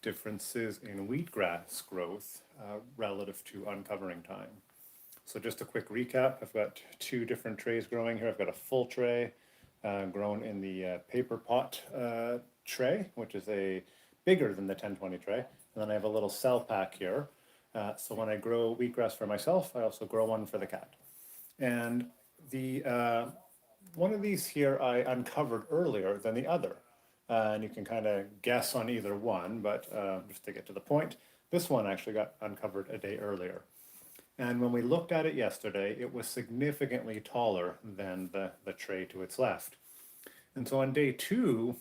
differences in wheatgrass growth relative to uncovering time. So just a quick recap, I've got two different trays growing here. I've got a full tray grown in the paper pot tray, which is a bigger than the 1020 tray. And then I have a little cell pack here. So when I grow wheatgrass for myself, I also grow one for the cat. And the one of these here I uncovered earlier than the other. And you can kind of guess on either one, but just to get to the point, this one actually got uncovered a day earlier. And when we looked at it yesterday, it was significantly taller than the tray to its left. And so on day two,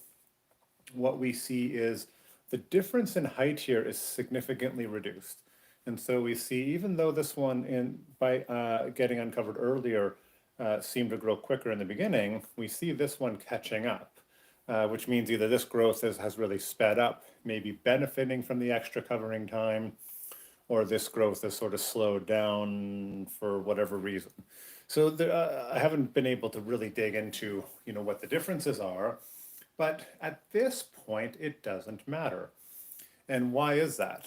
what we see is the difference in height here is significantly reduced. And so we see, even though this one by getting uncovered earlier seemed to grow quicker in the beginning, we see this one catching up, which means either this growth has really sped up, maybe benefiting from the extra covering time, or this growth has sort of slowed down for whatever reason. So I haven't been able to really dig into, what the differences are, but at this point, it doesn't matter. And why is that?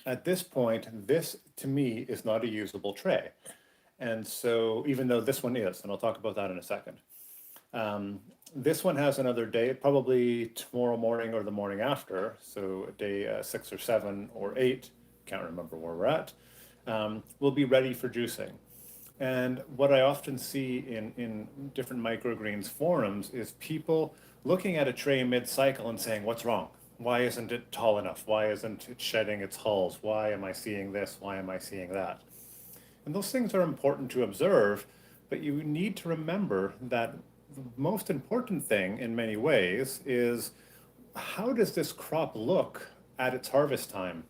At this point, this to me is not a usable tray. And so even though this one is, and I'll talk about that in a second, this one has another day, probably tomorrow morning or the morning after, so day 6 or 7 or 8, can't remember where we're at, will be ready for juicing. And what I often see in different microgreens forums is people looking at a tray mid-cycle and saying, what's wrong? Why isn't it tall enough? Why isn't it shedding its hulls? Why am I seeing this? Why am I seeing that? And those things are important to observe, but you need to remember that the most important thing in many ways is, how does this crop look at its harvest time?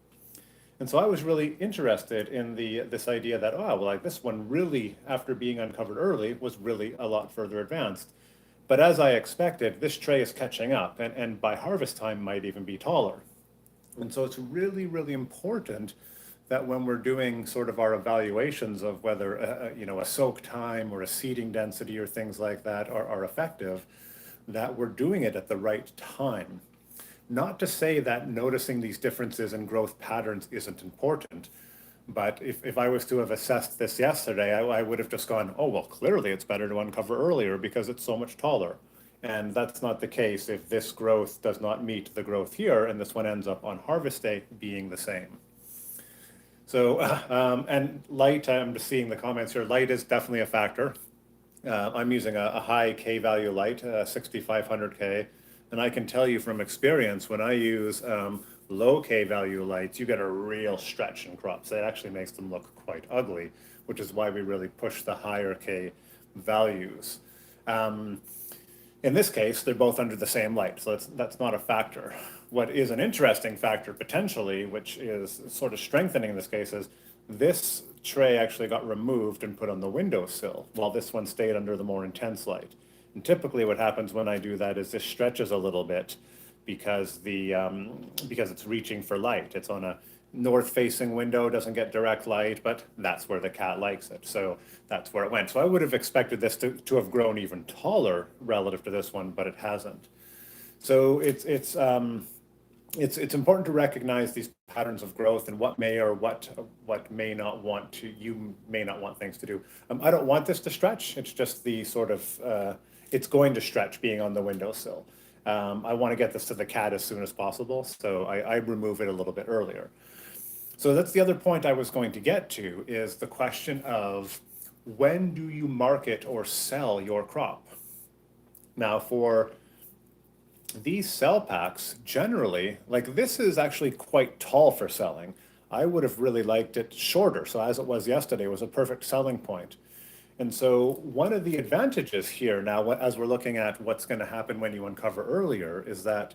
And so I was really interested in this idea that, this one really, after being uncovered early, was really a lot further advanced. But as I expected, this tray is catching up, and by harvest time might even be taller. And so it's really, really important that when we're doing sort of our evaluations of whether a soak time or a seeding density or things like that are effective, that we're doing it at the right time. Not to say that noticing these differences in growth patterns isn't important, but if I was to have assessed this yesterday, I would have just gone, oh, well, clearly it's better to uncover earlier because it's so much taller. And that's not the case if this growth does not meet the growth here, and this one ends up on harvest day being the same. So, and light, I'm just seeing the comments here, light is definitely a factor. I'm using a high K value light, 6500 K, and I can tell you from experience, when I use low K value lights, you get a real stretch in crops. It actually makes them look quite ugly, which is why we really push the higher K values. In this case, they're both under the same light, so that's not a factor. What is an interesting factor potentially, which is sort of strengthening in this case, is this tray actually got removed and put on the windowsill, while this one stayed under the more intense light. And typically what happens when I do that is this stretches a little bit because it's reaching for light. It's on a north-facing window, doesn't get direct light, but that's where the cat likes it. So that's where it went. So I would have expected this to have grown even taller relative to this one, but it hasn't. So it's important to recognize these patterns of growth and what may or what may not want to, you may not want things to do. I don't want this to stretch. It's just the sort of, it's going to stretch being on the windowsill. I want to get this to the cat as soon as possible, so I remove it a little bit earlier. So that's the other point I was going to get to, is the question of, when do you market or sell your crop? Now for these cell packs, generally, like this is actually quite tall for selling. I would have really liked it shorter, so as it was yesterday, it was a perfect selling point. And so one of the advantages here now, as we're looking at what's going to happen when you uncover earlier, is that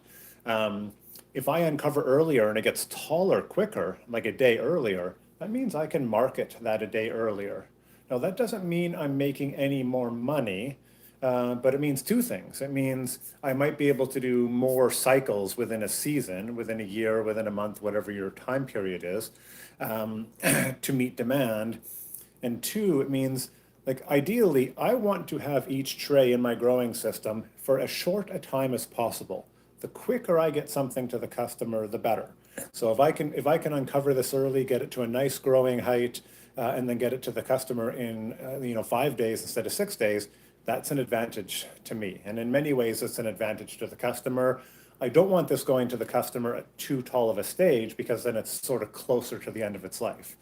if I uncover earlier and it gets taller quicker, like a day earlier, that means I can market that a day earlier. Now, that doesn't mean I'm making any more money, but it means two things. It means I might be able to do more cycles within a season, within a year, within a month, whatever your time period is, to meet demand. And two, it means, like, ideally, I want to have each tray in my growing system for as short a time as possible. the quicker I get something to the customer, the better. So if I can uncover this early, get it to a nice growing height, and then get it to the customer in 5 days instead of 6 days, that's an advantage to me. And in many ways, it's an advantage to the customer. I don't want this going to the customer at too tall of a stage because then it's sort of closer to the end of its life.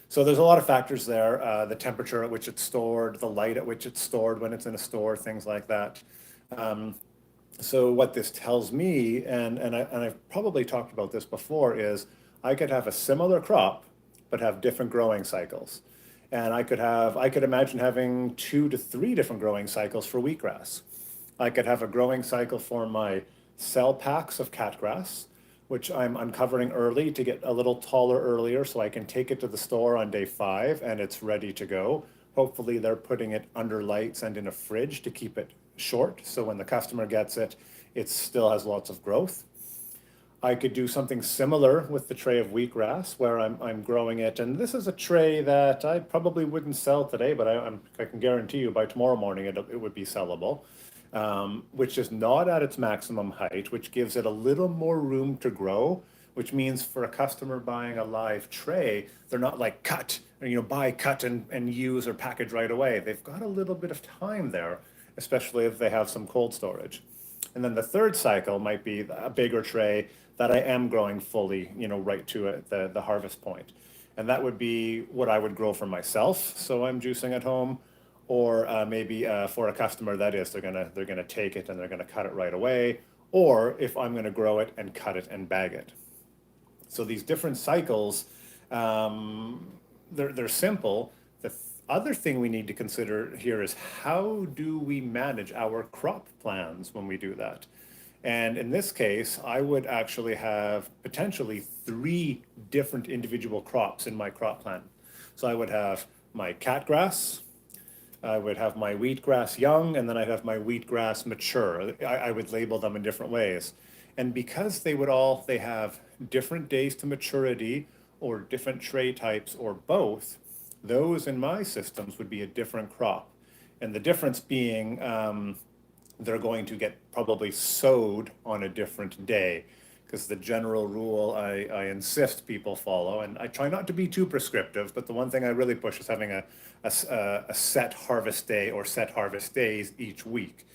So there's a lot of factors there, the temperature at which it's stored, the light at which it's stored when it's in a store, things like that. So what this tells me, and I've probably talked about this before, is I could have a similar crop, but have different growing cycles. And I could imagine having 2 to 3 different growing cycles for wheatgrass. I could have a growing cycle for my cell packs of catgrass, which I'm uncovering early to get a little taller earlier so I can take it to the store on day 5 and it's ready to go. Hopefully they're putting it under lights and in a fridge to keep it short, so when the customer gets it, it still has lots of growth. I could do something similar with the tray of wheatgrass where I'm growing it, and this is a tray that I probably wouldn't sell today, but I can guarantee you by tomorrow morning it would be sellable, which is not at its maximum height, which gives it a little more room to grow, which means for a customer buying a live tray, they're not like cut, or, buy, cut, and use or package right away. They've got a little bit of time there, especially if they have some cold storage. And then the third cycle might be a bigger tray that I am growing fully, right to the harvest point. And that would be what I would grow for myself, so I'm juicing at home, or maybe for a customer, that is, they're gonna take it and they're gonna cut it right away, or if I'm gonna grow it and cut it and bag it. So these different cycles, they're simple. The other thing we need to consider here is how do we manage our crop plans when we do that? And in this case, I would actually have potentially 3 different individual crops in my crop plan. So I would have my catgrass, I would have my wheatgrass young, and then I'd have my wheatgrass mature. I would label them in different ways. And because they have different days to maturity or different tray types or both, those in my systems would be a different crop. And the difference being they're going to get probably sowed on a different day, because the general rule I insist people follow, and I try not to be too prescriptive, but the one thing I really push is having a set harvest day or set harvest days each week.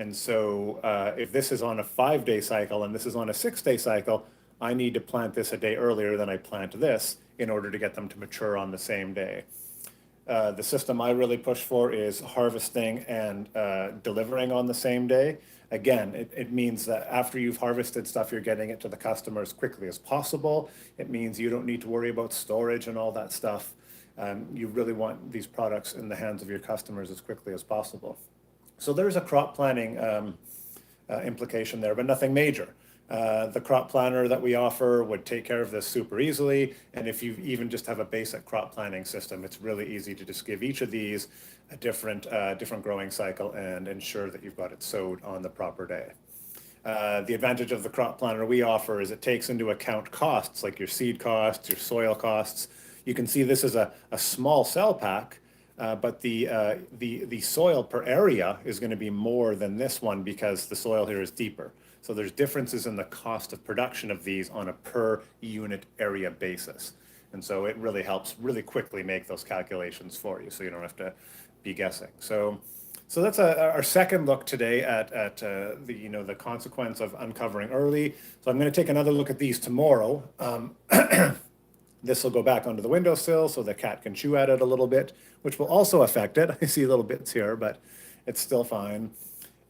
And so if this is on a 5-day cycle and this is on a 6-day cycle, I need to plant this a day earlier than I plant this in order to get them to mature on the same day. The system I really push for is harvesting and delivering on the same day. Again, it means that after you've harvested stuff, you're getting it to the customer as quickly as possible. It means you don't need to worry about storage and all that stuff. You really want these products in the hands of your customers as quickly as possible. So there's a crop planning implication there, but nothing major. The crop planner that we offer would take care of this super easily. And if you even just have a basic crop planning system, it's really easy to just give each of these a different growing cycle and ensure that you've got it sowed on the proper day. The advantage of the crop planner we offer is it takes into account costs like your seed costs, your soil costs. You can see this is a small cell pack, but the soil per area is going to be more than this one because the soil here is deeper. So there's differences in the cost of production of these on a per unit area basis. And so it really helps really quickly make those calculations for you so you don't have to be guessing. So that's our second look today at the consequence of uncovering early. So I'm going to take another look at these tomorrow. This will go back onto the windowsill so the cat can chew at it a little bit, which will also affect it. I see little bits here, but it's still fine.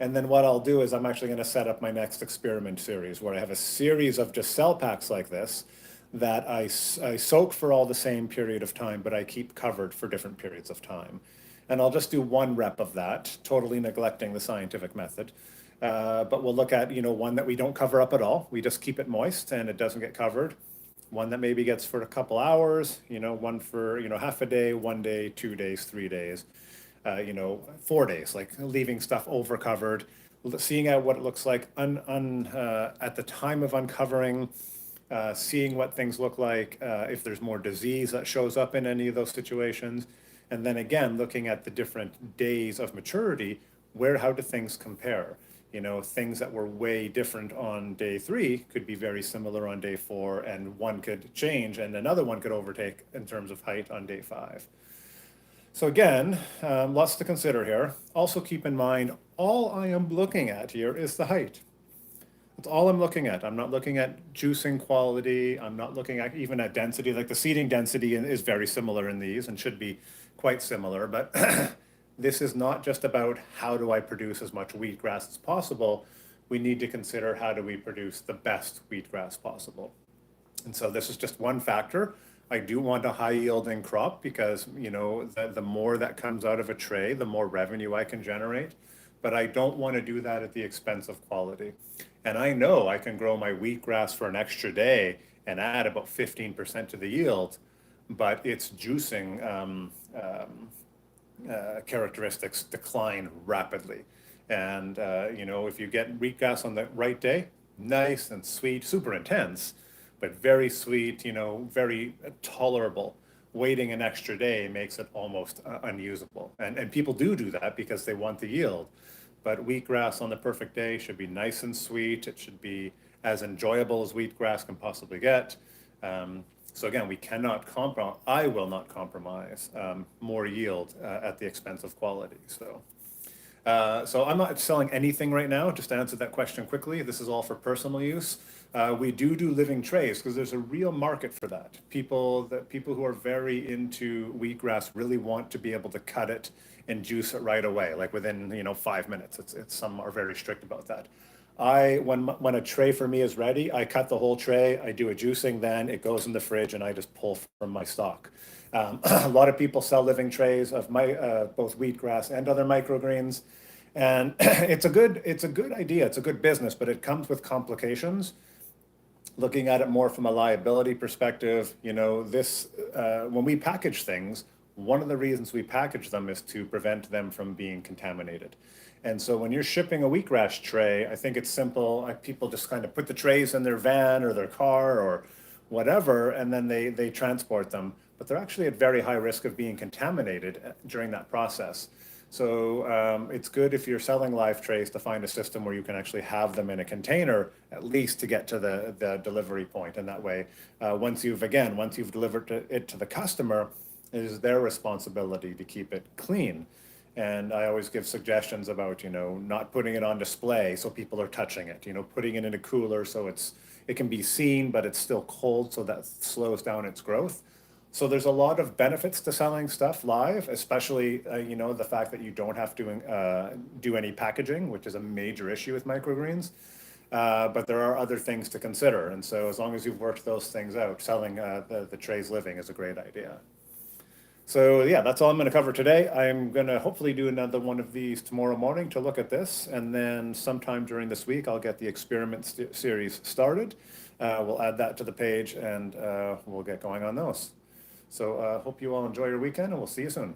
And then what I'll do is I'm actually going to set up my next experiment series where I have a series of just cell packs like this that I soak for all the same period of time, but I keep covered for different periods of time. And I'll just do 1 rep of that, totally neglecting the scientific method. But we'll look at, one that we don't cover up at all. We just keep it moist and it doesn't get covered. One that maybe gets for a couple hours, one for, half a day, 1 day, 2 days, 3 days. 4 days, like leaving stuff over covered, seeing out what it looks like at the time of uncovering, seeing what things look like, if there's more disease that shows up in any of those situations. And then again, looking at the different days of maturity, how do things compare? You know, things that were way different on day 3 could be very similar on day 4, and one could change and another one could overtake in terms of height on day 5. So again, lots to consider here. Also keep in mind, all I am looking at here is the height. That's all I'm looking at. I'm not looking at juicing quality. I'm not looking at even at density. Like the seeding density is very similar in these and should be quite similar. But this is not just about how do I produce as much wheatgrass as possible. We need to consider how do we produce the best wheatgrass possible. And so this is just one factor. I do want a high yielding crop because, you know, the more that comes out of a tray, the more revenue I can generate. But I don't want to do that at the expense of quality. And I know I can grow my wheatgrass for an extra day and add about 15% to the yield, but its juicing characteristics decline rapidly. And, you know, if you get wheatgrass on the right day, nice and sweet, super intense, but very sweet, you know, very tolerable. Waiting an extra day makes it almost unusable. And people do that because they want the yield. But wheatgrass on the perfect day should be nice and sweet. It should be as enjoyable as wheatgrass can possibly get. So again, we cannot compromise, I will not compromise more yield at the expense of quality. So I'm not selling anything right now, just to answer that question quickly. This is all for personal use. We do living trays because there's a real market for that. People who are very into wheatgrass really want to be able to cut it and juice it right away, like within, you know, 5 minutes. It's some are very strict about that. When a tray for me is ready, I cut the whole tray, I do a juicing, then it goes in the fridge and I just pull from my stock. A lot of people sell living trays of both wheatgrass and other microgreens. And it's a good idea, it's a good business, but it comes with complications. Looking at it more from a liability perspective, you know, when we package things, one of the reasons we package them is to prevent them from being contaminated. And so when you're shipping a wheatgrass tray, I think it's simple. People just kind of put the trays in their van or their car or whatever, and then they transport them. But they're actually at very high risk of being contaminated during that process. So it's good if you're selling live trays to find a system where you can actually have them in a container, at least to get to the delivery point. And that way, once you've delivered it to the customer, it is their responsibility to keep it clean. And I always give suggestions about, you know, not putting it on display so people are touching it, you know, putting it in a cooler so it can be seen, but it's still cold, so that slows down its growth. So there's a lot of benefits to selling stuff live, especially, you know, the fact that you don't have to do any packaging, which is a major issue with microgreens. But there are other things to consider. And so as long as you've worked those things out, selling the trays living is a great idea. So yeah, that's all I'm going to cover today. I'm going to hopefully do another one of these tomorrow morning to look at this. And then sometime during this week, I'll get the experiment series started. We'll add that to the page and we'll get going on those. So hope you all enjoy your weekend and we'll see you soon.